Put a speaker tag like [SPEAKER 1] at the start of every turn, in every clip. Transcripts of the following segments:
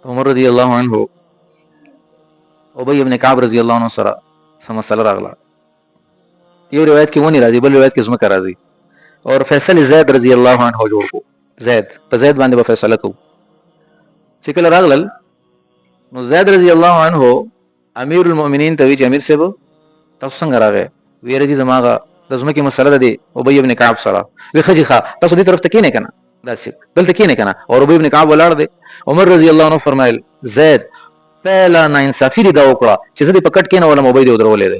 [SPEAKER 1] عمر رضی الله عنه ابی ابن کعب رضی الله عنه سره سم مسله راغله. یو روایت کې ونی راځي، بل روایت کې زما راځي. اور فیصل زید رضی الله عنه جوړ کو. زید په زید باندې به فیصله کو. چې کله راغلل نو زید رضی الله عنه امیر المؤمنین ته وی چې امیر صاحب تاسو څنګه راغی؟ ویره دي زماغه د زمکه مسله ده ابی ابن کعب سره. وی خجی ښا تاسو دې طرف ته کینې کنه داسې دلته کینې کنه. اور ابی ابن کعب ولاړ دی. عمر رضی الله عنه فرمایل زید پہلا ناانصافی دی دا وکړه چې زه دې پکټ کینې ولا موبایل دې ودرولې ده.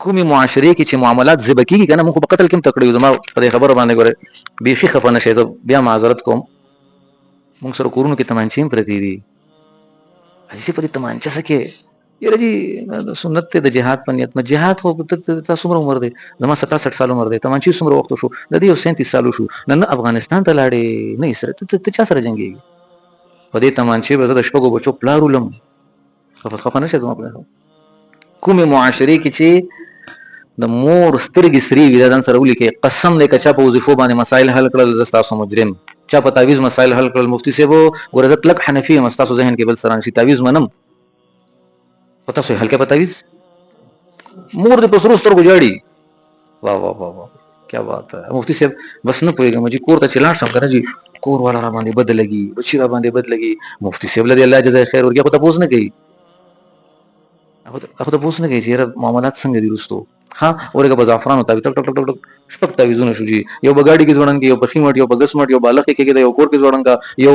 [SPEAKER 1] کومي معاشري کې چې معاملات زبکیږي کنه موږ په قتل کې تکړه یو. زما په خبره باندې ګوره بیخي خفه نشي ته بیا معذرت کوم. موږ سره کورونو کې تمانچې پرتی دي. اسی په دې تمانچه سکه یره جی سنت ته د جهاد په نیت نه جهاد خو تاسو عمر عمر دی زما 67 سال عمر دی تمانچې څومره وخت شو د دې 37 سال شو نن افغانستان ته لاړې نه سره ته چا سره جنگي په دې تمانچې به د شپږو بچو پلارولم خفه نشه زما په کومه معاشري کې چې د مور سترګې سری وي دان سره ولیکي قسم دې کچا په وظیفو باندې مسائل حل کړل د تاسو مجرم چا په تعویز مسائل حل کړل مفتی صاحب ورزت لک حنفي مستاسو ذهن کې بل سره شي تعویز منم پتا سو حل کې په تعویز مور دې په سرو سترګو جاړي. واه واه واه واه کیا بات ہے مفتی صاحب بس نه پوهیږم چې کور ته چلان شم کنه جی کور والا را باندې بد لګي بچی را باندې بد لګي مفتی صاحب لدی الله جزای خیر ورګه خو ته پوس نه کوي هغه ته پوس نه کوي چې معاملات څنګه دي رستو ها اورګه بزعفرانو ته ټک ټک ټک ټک شپک تعویذونه شو جی یو بغاډي کې ځوړنګ یو بخی مټ یو بغس مټ یو بالغ کې کې یو کور کې ځوړنګ یو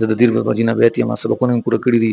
[SPEAKER 1] د دیر په جنا بیت ما سبقونه پورا کړی دي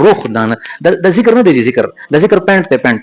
[SPEAKER 1] روح دان د ذکر نه دی ذکر د ذکر پینټ ته پینټ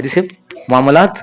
[SPEAKER 1] اجي سه معاملات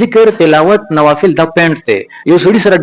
[SPEAKER 1] ذکر تلاوت نوافل دا پینټ ته یو سړي سره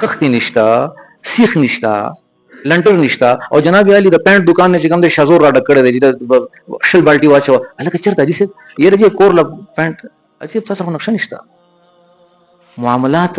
[SPEAKER 1] خختی نشتا سیخ نشتا لنټر نشتا او جناب علي د پینټ دکان نه چې کوم د شزور را ډکړه دی د شل بالټي واچو الکه چرته دي سه یره دې کور لا پینټ اچي تاسو نقشه نشتا معاملات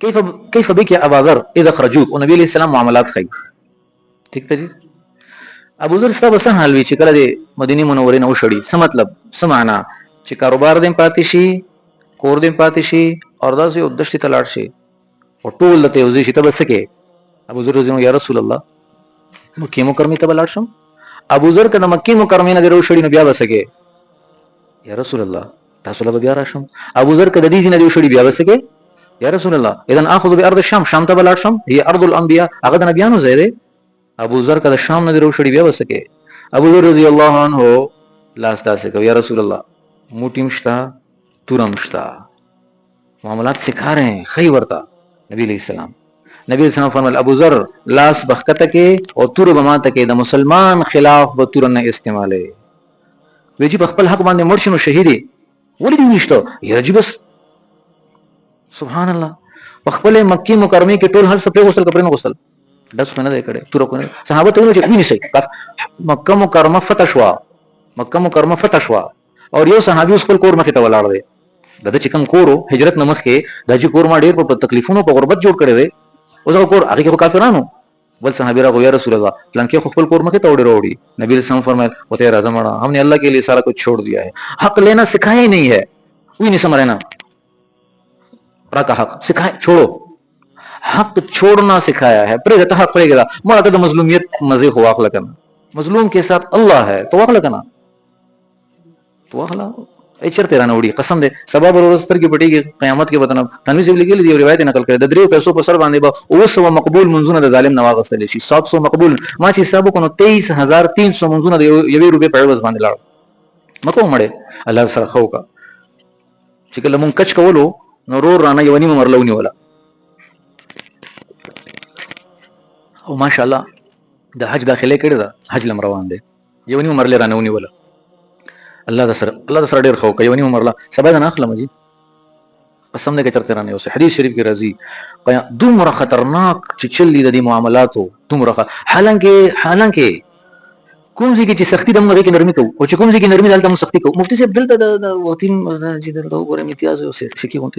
[SPEAKER 1] كيف بك يا ابا ذر اذا خرجوك ونبي عليه السلام معاملات خي ٹھیک ته جی ابو ذر صاحب سن حال وی چې کله د مدینه منورې نو شړی څه مطلب څه معنا چې کاروبار دې پاتې شي کور دې پاتې شي اور داسې او دشت تلاړ شي او ټول ته وزي شي ته بس کې ابو ذر رضی الله یا رسول الله مکه مکرمه ته بلاړ شم. ابو ذر کله مکه مکرمه نه درو شړی نو بیا بس کې یا رسول الله تاسو له بیا راشم. ابو ذر کله دې نه دی شړی بیا بس کې یا رسول الله اذن اخذ بارض الشام شام ته بلاړ شم هي ارض الانبیاء هغه د نبیانو ځای دی. ابو ذر کله شام نه درو شړی بیا بس کې ابو ذر رضی الله عنه لاس تاسو کو یا رسول الله موټی مشتا تورم مشتا معاملات سکھا رہے ہیں خی ورتا نبی علیہ السلام فرمال ابو ذر لاس بخکته کې او تور بماته کې د مسلمان خلاف به تور نه استعماله ویجی خپل حق باندې مرشنو شهیدی ولې دی نشته یی بس سبحان الله خپل مکی مکرمه کې ټول هر څه په غسل کپړې نه غسل ډس خو نه دی کړی، توره خو نه. صحابه ته ویل چې ونیسئ. مکه مکرمه فتح شوه، مکه مکرمه فتح شوه او یو صحابي اوس خپل کور مخې ته ولاړ دی. د چې کوم کور هجرت نه مخکې دا چې کور ما ډېر په تکلیفونو په غربت جوړ کړی دی، اوس هغه کور هغې کې خو کافرانو. بل صحابي راغی یا رسول الله فلان کې خو خپل کور مخې ته وړي. نبی علیہ السلام فرمایا وہ تیرا اعظم اڑا ہم نے اللہ کے لیے سارا کچھ چھوڑ دیا ہے. حق لینا سکھایا ہی نہیں ہے، وہی نہیں سمجھ رہنا را کا حق سکھائے چھوڑو، حق چھوڑنا سکھایا ہے. پرې ته حق پرېږده مړه ته د مظلومیت مزې خو واخله کنه، مظلوم کے ساتھ الله ہے تو واخله کنه، تو واخله ای چرته رانه وړي. قسم دې سبب ورځ سترګې پټېږي قیامت کې بدنه. تنویر سے لیکل دی روایت نقل کړي د 3 پیسو په سر باندې به 900 مقبول منځونه د ظالم نواغ غسل شي. 700 مقبول ما چې حساب کو 23300 منځونه د 1 روپے په عوض باندې لاړ. مکو مړې الله سره خو کا چې کله مونږ کچ کولو نو رور رانه یو نیمه مرلونی ولا. او ماشاءالله د حج داخله کړي دا حج لم روان دي یو نیمه مرلې رانه ونی ولا. الله د سره ډیر خو کوي ونی مرله سبا نه اخلم جی قسم دې کې چرته رانه اوس حدیث شریف کې راځي دومره خطرناک چې چلی د دې معاملاتو دومره. حالانکه کوم ځای کې چې سختی د موږ کې نرمي کوو او چې کوم ځای کې نرمي دلته موږ سختی کوو. مفتي صاحب دلته د وتیم چې دلته وګورم امتیاز او شکی کوي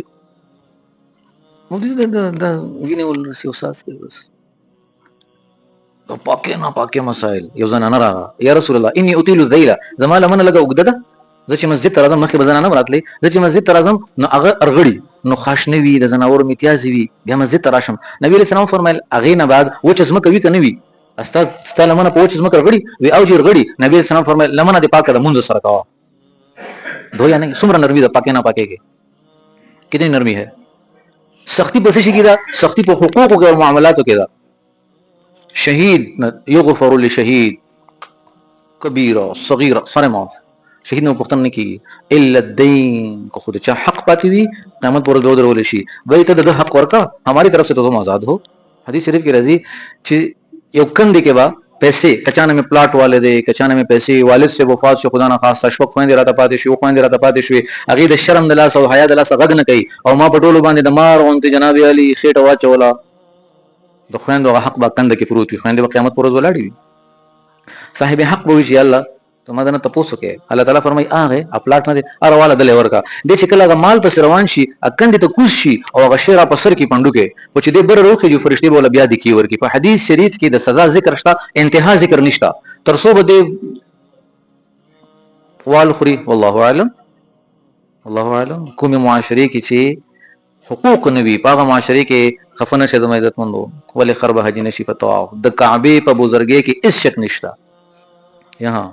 [SPEAKER 1] مفتي د ویني ول سیاست کې بس د پاکه نه پاکه مسائل. یو ځنه نه راغی یا رسول الله اني اطيل الذيل زما لمن لګه وګدده زه چې مسجد ته راځم مخکې به زنانه راتلې، زه چې مسجد ته راځم نو هغه ارغړي نو خاش نه وي د زناورو امتیاز وي بیا مسجد ته راشم. نبی علیہ السلام فرمایل هغې نه بعد وچه ځمکه وي که نه وي ستا لمنه په وچه ځمکه رغړي وي او چې رغړي نبی علیہ السلام فرمایل لمنه دې پاکه د مونځ سره کوه دویا نه. څومره نرمي ده پاکې نه پاکې کې کتنی نرمي ہے. سختی په څه شي کې ده؟ سختی په حقوقو کې او معاملاتو کې ده. شهید یغفر لشهید کبیره صغیره سره معاف شهید نو پښتنه نه کیږي الا الدین کو خود چا حق پاتې وي قیامت پر ورځ درول شي وای ته د حق ورکا ہماری طرف سے تو تم آزاد ہو. حدیث شریف کې راځي چې یو کندې کې با پیسې کچانه میں پلاٹ والے دے کچانه میں پیسې والد سے وفات شو خدا نه خاصه شپه خويندې راته پاتې شو خويندې راته پاتې شوې هغه د شرم د لاس او حیا د لاس غږ نه کوي او ما په ټولو باندې د مار غونته جناب علی خېټه واچولا د خويندو حق با کند کې پروت وي خويندې په قیامت پر ورځ ولاړې وي. صاحب حق به وي الله ته مدنه تاسو کې الله تعالی فرمای هغه اپلاټ نه دي ارواله د لور کا د چې کله مال په روان شي اکند ته کوز شي او هغه شیره په سر کې پندو کې او چې د بر روخه جو فرشتي بوله بیا د کی ور کې په حدیث شریف کې د سزا ذکر شته انتها ذکر نشته ترسو به وال خوري والله اعلم. الله اعلم کومه معاشري کې چې حقوق نوي پاغه معاشري کې خفنه شه د عزت مندو ولې خربه حج نشي په طواف د کعبه په بزرګي کې هیڅ شک نشته. یہاں